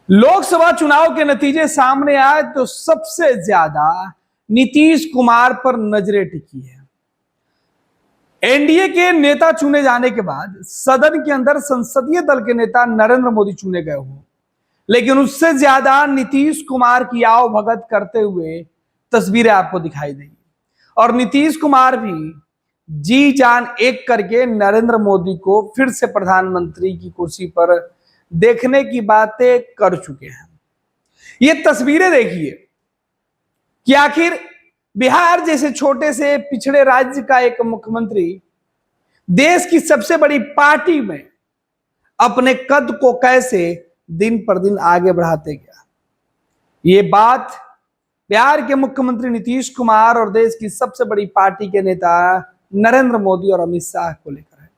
लोकसभा चुनाव के नतीजे सामने आए तो सबसे ज्यादा नीतीश कुमार पर नजरें टिकी है। एनडीए के नेता चुने जाने के बाद सदन के अंदर संसदीय दल के नेता नरेंद्र मोदी चुने गए हो, लेकिन उससे ज्यादा नीतीश कुमार की आवभगत करते हुए तस्वीरें आपको दिखाई देंगी। और नीतीश कुमार भी जी जान एक करके नरेंद्र मोदी को फिर से प्रधानमंत्री की कुर्सी पर देखने की बातें कर चुके हैं। ये तस्वीरें देखिए कि आखिर बिहार जैसे छोटे से पिछड़े राज्य का एक मुख्यमंत्री देश की सबसे बड़ी पार्टी में अपने कद को कैसे दिन पर दिन आगे बढ़ाते गया। ये बात बिहार के मुख्यमंत्री नीतीश कुमार और देश की सबसे बड़ी पार्टी के नेता नरेंद्र मोदी और अमित शाह को लेकर है।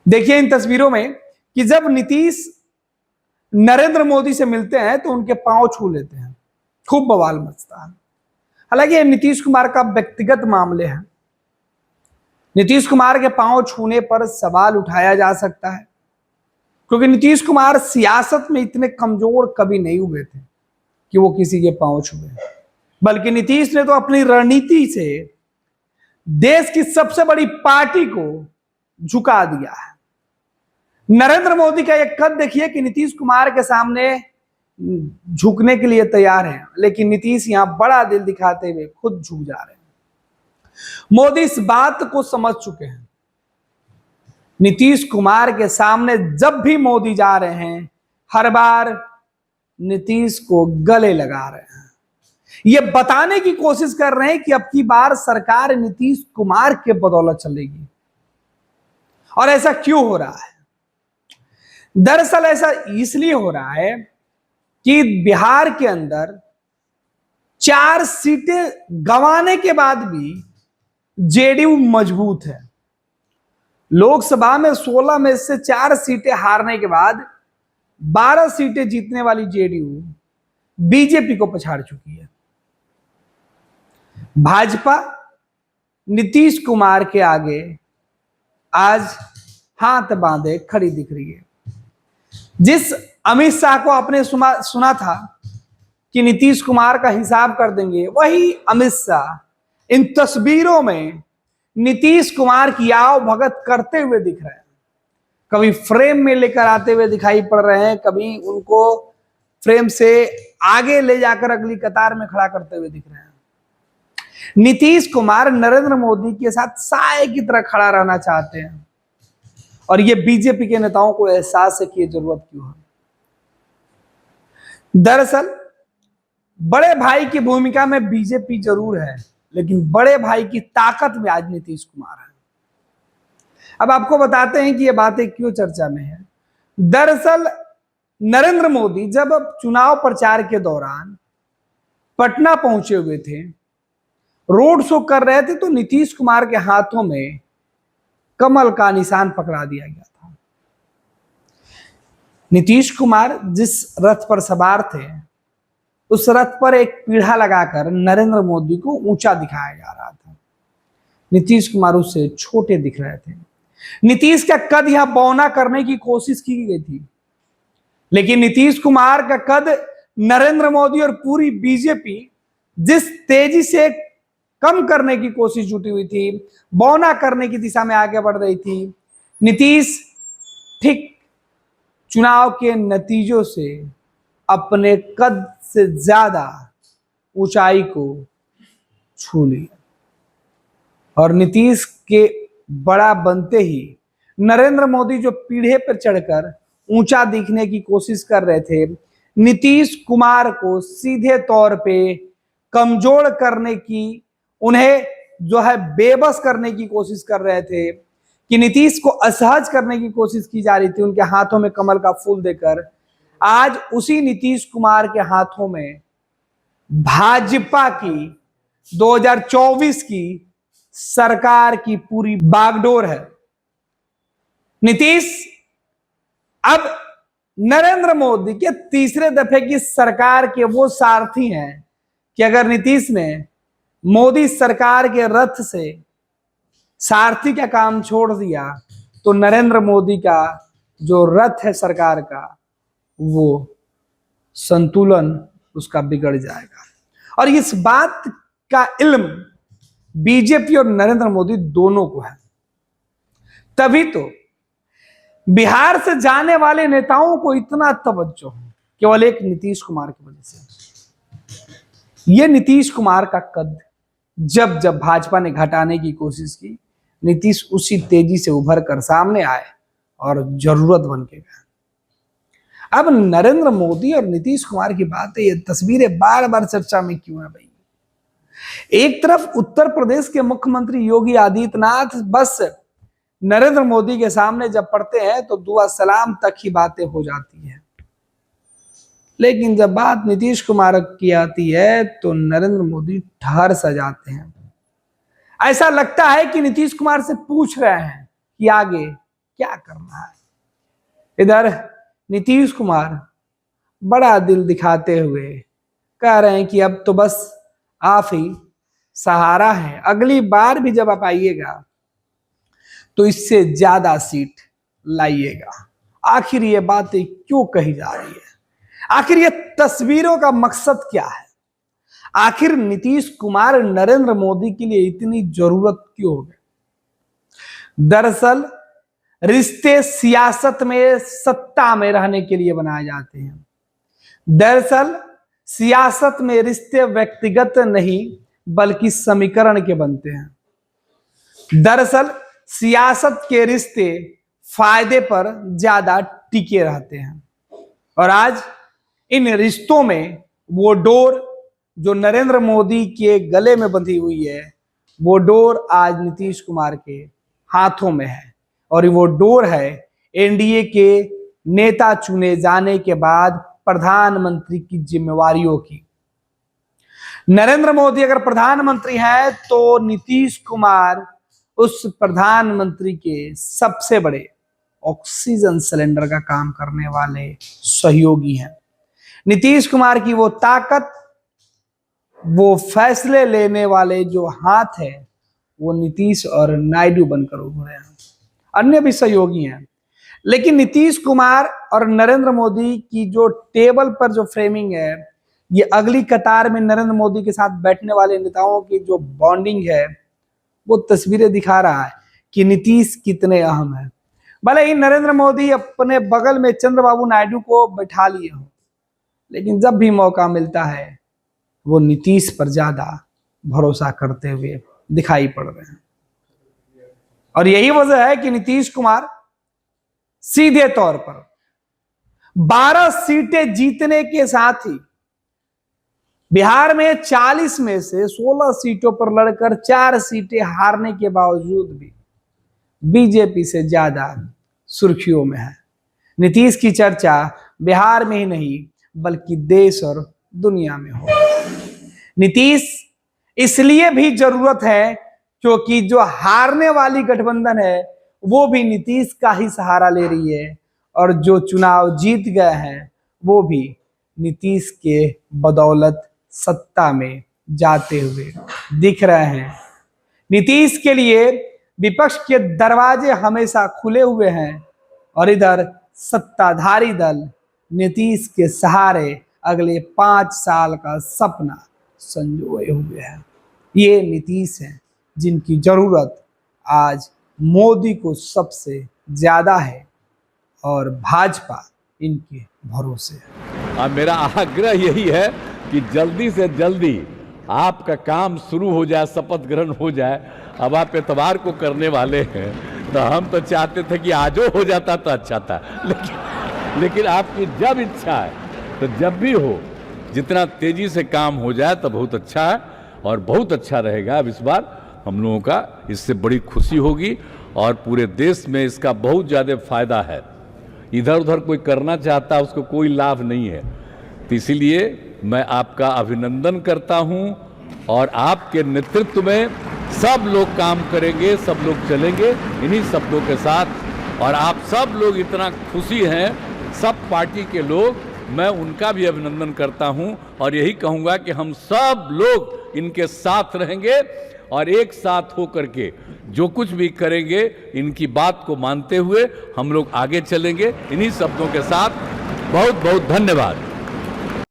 देखिए इन तस्वीरों में कि जब नीतीश नरेंद्र मोदी से मिलते हैं तो उनके पांव छू लेते हैं, खूब बवाल मचता है। हालांकि ये नीतीश कुमार का व्यक्तिगत मामले हैं। नीतीश कुमार के पांव छूने पर सवाल उठाया जा सकता है, क्योंकि नीतीश कुमार सियासत में इतने कमजोर कभी नहीं हुए थे कि वो किसी के पांव छुए, बल्कि नीतीश ने तो अपनी रणनीति से देश की सबसे बड़ी पार्टी को झुका दिया है। नरेंद्र मोदी का एक कद देखिए कि नीतीश कुमार के सामने झुकने के लिए तैयार है, लेकिन नीतीश यहां बड़ा दिल दिखाते हुए खुद झुक जा रहे हैं। मोदी इस बात को समझ चुके हैं। नीतीश कुमार के सामने जब भी मोदी जा रहे हैं, हर बार नीतीश को गले लगा रहे हैं। ये बताने की कोशिश कर रहे हैं कि अब की बार सरकार नीतीश कुमार के बदौलत चलेगी। और ऐसा क्यों हो रहा है? दरअसल ऐसा इसलिए हो रहा है कि बिहार के अंदर 4 सीटें गंवाने के बाद भी जेडीयू मजबूत है। लोकसभा में 16 में से 4 सीटें हारने के बाद 12 सीटें जीतने वाली जेडीयू बीजेपी को पछाड़ चुकी है। भाजपा नीतीश कुमार के आगे आज हाथ बांधे खड़ी दिख रही है। जिस अमित शाह को आपने सुना था कि नीतीश कुमार का हिसाब कर देंगे, वही अमित शाह इन तस्वीरों में नीतीश कुमार की आवभगत करते हुए दिख रहे हैं। कभी फ्रेम में लेकर आते हुए दिखाई पड़ रहे हैं, कभी उनको फ्रेम से आगे ले जाकर अगली कतार में खड़ा करते हुए दिख रहे हैं। नीतीश कुमार नरेंद्र मोदी के साथ साए की तरह खड़ा रहना चाहते हैं, और ये बीजेपी के नेताओं को एहसास है कि ये जरूरत क्यों है। दरअसल बड़े भाई की भूमिका में बीजेपी जरूर है, लेकिन बड़े भाई की ताकत में आज नीतीश कुमार है। अब आपको बताते हैं कि ये बातें क्यों चर्चा में है। दरअसल नरेंद्र मोदी जब चुनाव प्रचार के दौरान पटना पहुंचे हुए थे, रोड शो कर रहे थे, तो नीतीश कुमार के हाथों में कमल का निशान पकड़ा दिया गया था। नीतीश कुमार जिस रथ पर सवार थे, उस रथ पर एक पीढ़ा लगाकर नरेंद्र मोदी को ऊंचा दिखाया जा रहा था। नीतीश कुमार उससे छोटे दिख रहे थे। नीतीश का कद यहां बौना करने की कोशिश की गई थी, लेकिन नीतीश कुमार का कद नरेंद्र मोदी और पूरी बीजेपी जिस तेजी से कम करने की कोशिश जुटी हुई थी, बौना करने की दिशा में आगे बढ़ रही थी, नीतीश ठीक चुनाव के नतीजों से अपने कद से ज्यादा ऊंचाई को छू लिया। और नीतीश के बड़ा बनते ही नरेंद्र मोदी जो पीढ़े पर चढ़कर ऊंचा दिखने की कोशिश कर रहे थे, नीतीश कुमार को सीधे तौर पे कमजोर करने की, उन्हें जो है बेबस करने की कोशिश कर रहे थे, कि नीतीश को असहज करने की कोशिश की जा रही थी उनके हाथों में कमल का फूल देकर। आज उसी नीतीश कुमार के हाथों में भाजपा की 2024 की सरकार की पूरी बागडोर है। नीतीश अब नरेंद्र मोदी के तीसरे दफे की सरकार के वो सारथी हैं कि अगर नीतीश ने मोदी सरकार के रथ से सारथी का काम छोड़ दिया, तो नरेंद्र मोदी का जो रथ है सरकार का, वो संतुलन उसका बिगड़ जाएगा। और इस बात का इल्म बीजेपी और नरेंद्र मोदी दोनों को है। तभी तो बिहार से जाने वाले नेताओं को इतना तवज्जो है केवल एक नीतीश कुमार की वजह से। यह नीतीश कुमार का कद जब जब भाजपा ने घटाने की कोशिश की, नीतीश उसी तेजी से उभर कर सामने आए और जरूरत बन के गए। अब नरेंद्र मोदी और नीतीश कुमार की बात है, ये तस्वीरें बार बार चर्चा में क्यों है भाई? एक तरफ उत्तर प्रदेश के मुख्यमंत्री योगी आदित्यनाथ बस नरेंद्र मोदी के सामने जब पढ़ते हैं तो दुआ सलाम तक ही बातें हो जाती है, लेकिन जब बात नीतीश कुमार की आती है तो नरेंद्र मोदी ठहर सा जाते हैं। ऐसा लगता है कि नीतीश कुमार से पूछ रहे हैं कि आगे क्या करना है। इधर नीतीश कुमार बड़ा दिल दिखाते हुए कह रहे हैं कि अब तो बस आप ही सहारा है, अगली बार भी जब आप आइएगा तो इससे ज्यादा सीट लाइएगा। आखिर ये बातें क्यों कही जा रही है? आखिर ये तस्वीरों का मकसद क्या है? आखिर नीतीश कुमार नरेंद्र मोदी के लिए इतनी जरूरत क्यों हो गई? दरअसल रिश्ते सियासत में सत्ता में रहने के लिए बनाए जाते हैं। दरअसल सियासत में रिश्ते व्यक्तिगत नहीं बल्कि समीकरण के बनते हैं। दरअसल सियासत के रिश्ते फायदे पर ज्यादा टिके रहते हैं और आज इन रिश्तों में वो डोर जो नरेंद्र मोदी के गले में बंधी हुई है, वो डोर आज नीतीश कुमार के हाथों में है और वो डोर है एनडीए के नेता चुने जाने के बाद प्रधानमंत्री की जिम्मेवारियों की। नरेंद्र मोदी अगर प्रधानमंत्री है तो नीतीश कुमार उस प्रधानमंत्री के सबसे बड़े ऑक्सीजन सिलेंडर का काम करने वाले सहयोगी हैं। नीतीश कुमार की वो ताकत, वो फैसले लेने वाले जो हाथ है, वो नीतीश और नायडू बनकर उभरे हैं। अन्य भी सहयोगी हैं, लेकिन नीतीश कुमार और नरेंद्र मोदी की जो टेबल पर जो फ्रेमिंग है, ये अगली कतार में नरेंद्र मोदी के साथ बैठने वाले नेताओं की जो बॉन्डिंग है, वो तस्वीरें दिखा रहा है कि नीतीश कितने अहम है। भले ही नरेंद्र मोदी अपने बगल में चंद्रबाबू नायडू को बैठा लिए हो, लेकिन जब भी मौका मिलता है वो नीतीश पर ज्यादा भरोसा करते हुए दिखाई पड़ रहे हैं। और यही वजह है कि नीतीश कुमार सीधे तौर पर 12 सीटें जीतने के साथ ही बिहार में 40 में से 16 सीटों पर लड़कर 4 सीटें हारने के बावजूद भी बीजेपी से ज्यादा सुर्खियों में है। नीतीश की चर्चा बिहार में ही नहीं बल्कि देश और दुनिया में हो। नीतीश इसलिए भी जरूरत है क्योंकि जो हारने वाली गठबंधन है वो भी नीतीश का ही सहारा ले रही है और जो चुनाव जीत गए हैं वो भी नीतीश के बदौलत सत्ता में जाते हुए दिख रहे हैं। नीतीश के लिए विपक्ष के दरवाजे हमेशा खुले हुए हैं और इधर सत्ताधारी दल नीतीश के सहारे अगले 5 साल का सपना संजोए हुए हैं। ये नीतीश हैं जिनकी जरूरत आज मोदी को सबसे ज्यादा है और भाजपा इनके भरोसे है। अब मेरा आग्रह यही है कि जल्दी से जल्दी आपका काम शुरू हो जाए, शपथ ग्रहण हो जाए। अब आप इतवार को करने वाले हैं तो हम तो चाहते थे कि आजो हो जाता तो अच्छा था, लेकिन आपकी जब इच्छा है तो जब भी हो, जितना तेजी से काम हो जाए तो बहुत अच्छा है और बहुत अच्छा रहेगा। अब इस बार हम लोगों का इससे बड़ी खुशी होगी और पूरे देश में इसका बहुत ज़्यादा फायदा है। इधर उधर कोई करना चाहता है उसको कोई लाभ नहीं है, तो इसीलिए मैं आपका अभिनंदन करता हूं और आपके नेतृत्व में सब लोग काम करेंगे, सब लोग चलेंगे इन्हीं शब्दों के साथ। और आप सब लोग इतना खुशी हैं, सब पार्टी के लोग, मैं उनका भी अभिनंदन करता हूं और यही कहूंगा कि हम सब लोग इनके साथ रहेंगे और एक साथ होकर के जो कुछ भी करेंगे इनकी बात को मानते हुए हम लोग आगे चलेंगे। इन्हीं शब्दों के साथ बहुत बहुत धन्यवाद।